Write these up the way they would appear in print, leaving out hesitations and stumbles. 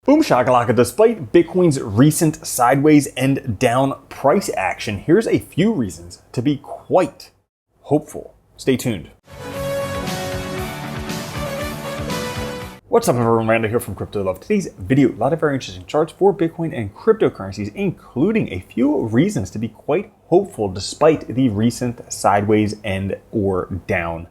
Boom shakalaka, despite Bitcoin's recent sideways and down price action, here's a few reasons to be quite hopeful. Stay tuned. What's up everyone, Randall here from Crypto Love. Today's video, a lot of very interesting charts for Bitcoin and cryptocurrencies, including a few reasons to be quite hopeful despite the recent sideways and or down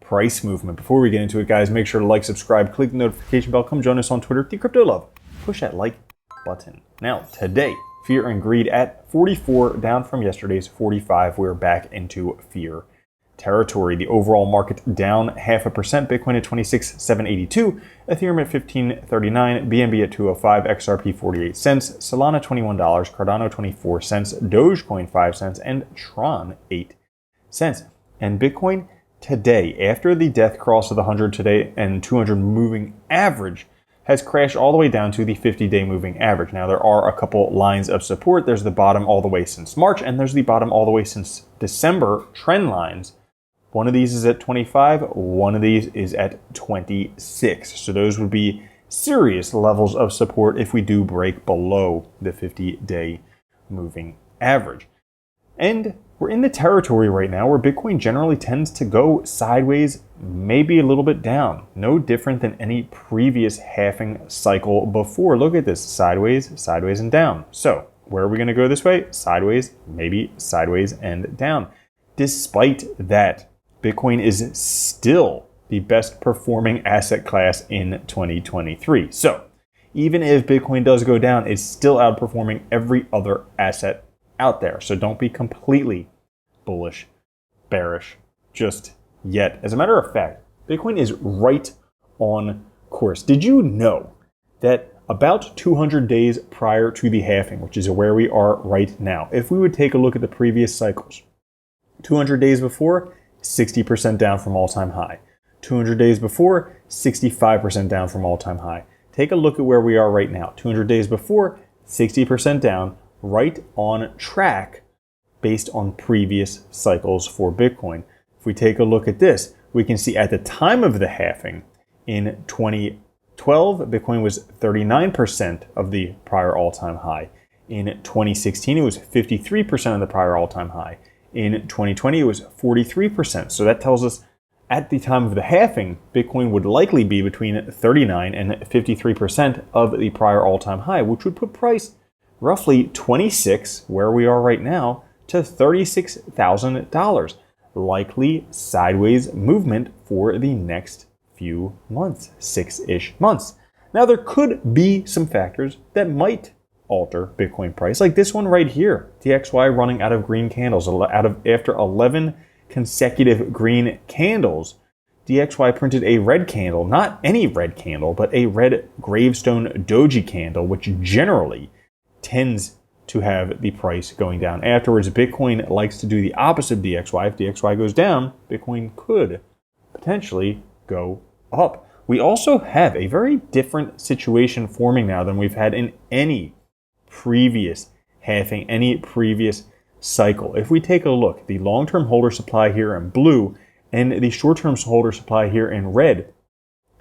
price movement. Before we get into it, guys, make sure to like, subscribe, click the notification bell, come join us on Twitter, the Crypto Love. Push that like button. Now, today, fear and greed at 44, down from yesterday's 45. We're back into fear territory. The overall market down 0.5%. Bitcoin at 26,782, Ethereum at 1539, BNB at 205, XRP 48 cents, Solana $21, Cardano 24 cents, Dogecoin 5 cents, and Tron 8 cents. And Bitcoin today, after the death cross of the 100 today and 200 moving average, has crashed all the way down to the 50-day moving average. Now, there are a couple lines of support. There's the bottom all the way since March, and there's the bottom all the way since December trend lines. One of these is at 25, one of these is at 26. So those would be serious levels of support if we do break below the 50-day moving average. And we're in the territory right now where Bitcoin generally tends to go sideways, maybe a little bit down. No different than any previous halving cycle before. Look at this, sideways, sideways, and down. So where are we going to go this way? Sideways, maybe sideways and down. Despite that, Bitcoin is still the best performing asset class in 2023. So even if Bitcoin does go down, it's still outperforming every other asset out there. So don't be completely bullish, bearish just yet. As a matter of fact, Bitcoin is right on course. Did you know that about 200 days prior to the halving, which is where we are right now, if we would take a look at the previous cycles, 200 days before, 60% down from all-time high. 200 days before, 65% down from all-time high. Take a look at where we are right now. 200 days before, 60% down, right on track based on previous cycles for Bitcoin. If we take a look at this, we can see at the time of the halving in 2012, Bitcoin was 39% of the prior all-time high. In 2016, it was 53% of the prior all-time high. In 2020, it was 43%. So that tells us at the time of the halving, Bitcoin would likely be between 39 and 53% of the prior all-time high, which would put price roughly 26, where we are right now, to $36,000. Likely sideways movement for the next few months, 6-ish months. Now, there could be some factors that might alter Bitcoin price, like this one right here, DXY running out of green candles. After 11 consecutive green candles, DXY printed a red candle, not any red candle, but a red gravestone doji candle, which generally tends to have the price going down. Afterwards, Bitcoin likes to do the opposite of DXY. If DXY goes down, Bitcoin could potentially go up. We also have a very different situation forming now than we've had in any previous halving, any previous cycle. If we take a look, the long-term holder supply here in blue and the short-term holder supply here in red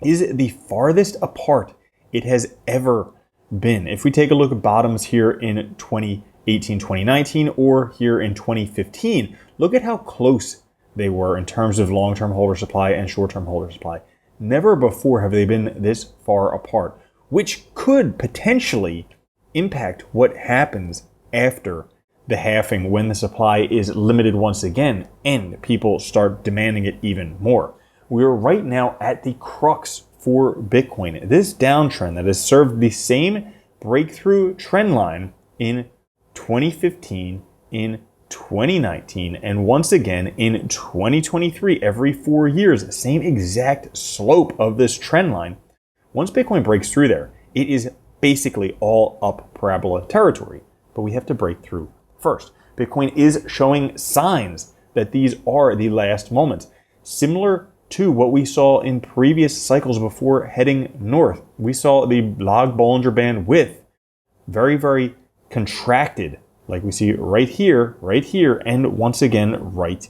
is the farthest apart it has ever been. If we take a look at bottoms here in 2018, 2019, or here in 2015, look at how close they were in terms of long-term holder supply and short-term holder supply. Never before have they been this far apart, which could potentially impact what happens after the halving when the supply is limited once again and people start demanding it even more. We are right now at the crux for Bitcoin. This downtrend that has served the same breakthrough trend line in 2015, in 2019, and once again in 2023, every 4 years, the same exact slope of this trend line. Once Bitcoin breaks through there, it is basically all up parabola territory, but we have to break through first. Bitcoin is showing signs that these are the last moments. Similar to what we saw in previous cycles before heading north. We saw the log Bollinger Band width very, very contracted, like we see right here, and once again right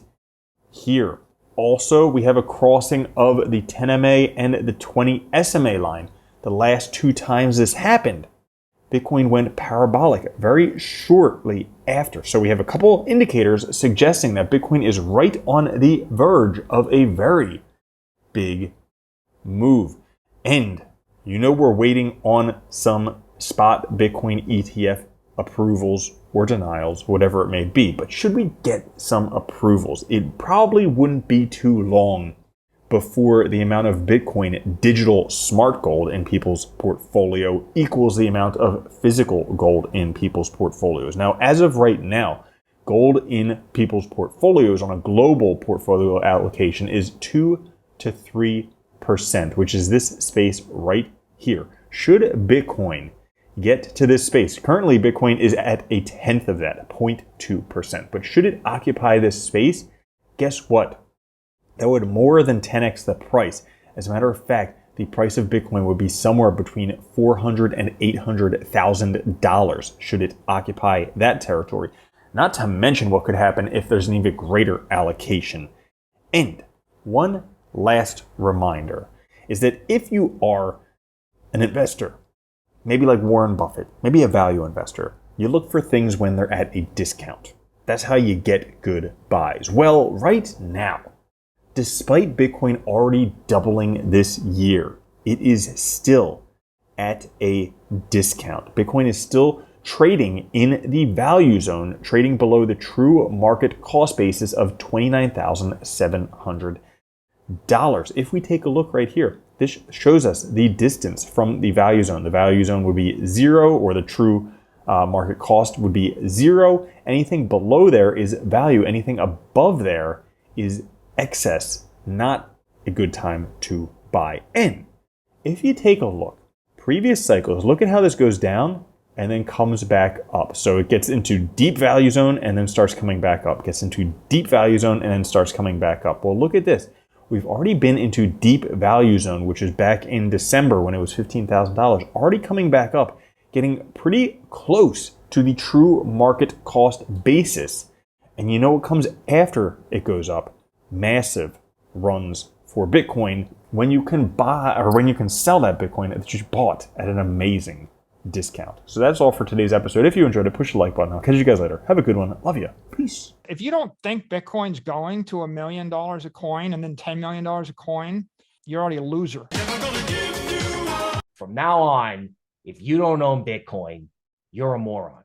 here. Also, we have a crossing of the 10 MA and the 20 SMA line. the last 2 times this happened, Bitcoin went parabolic very shortly after. So we have a couple indicators suggesting that Bitcoin is right on the verge of a very big move. And you know we're waiting on some spot Bitcoin ETF approvals or denials, whatever it may be. But should we get some approvals, it probably wouldn't be too long before the amount of Bitcoin digital smart gold in people's portfolio equals the amount of physical gold in people's portfolios. Now, as of right now, gold in people's portfolios on a global portfolio allocation is 2 to 3%, which is this space right here. Should Bitcoin get to this space, currently Bitcoin is at 1/10 of that, 0.2%, but should it occupy this space, guess what? That would more than 10x the price. As a matter of fact, the price of Bitcoin would be somewhere between $400,000 and $800,000 should it occupy that territory. Not to mention what could happen if there's an even greater allocation. And one last reminder is that if you are an investor, maybe like Warren Buffett, maybe a value investor, you look for things when they're at a discount. That's how you get good buys. Well, right now, despite Bitcoin already doubling this year, it is still at a discount. Bitcoin is still trading in the value zone, trading below the true market cost basis of $29,700. If we take a look right here, this shows us the distance from the value zone. The value zone would be 0, or the true market cost would be 0. Anything below there is value. Anything above there is excess, not a good time to buy. And if you take a look, previous cycles, look at how this goes down and then comes back up. So it gets into deep value zone and then starts coming back up, gets into deep value zone and then starts coming back up. Well, look at this. We've already been into deep value zone, which is back in December when it was $15,000, already coming back up, getting pretty close to the true market cost basis. And you know what comes after it goes up? Massive runs for Bitcoin when you can buy, or when you can sell that Bitcoin that you bought at an amazing discount. So that's all for today's episode. If you enjoyed it, push the like button. I'll catch you guys later. Have a good one. Love you. Peace. If you don't think Bitcoin's going to $1 million a coin and then $10 million a coin, you're already a loser. From now on, if you don't own Bitcoin, you're a moron.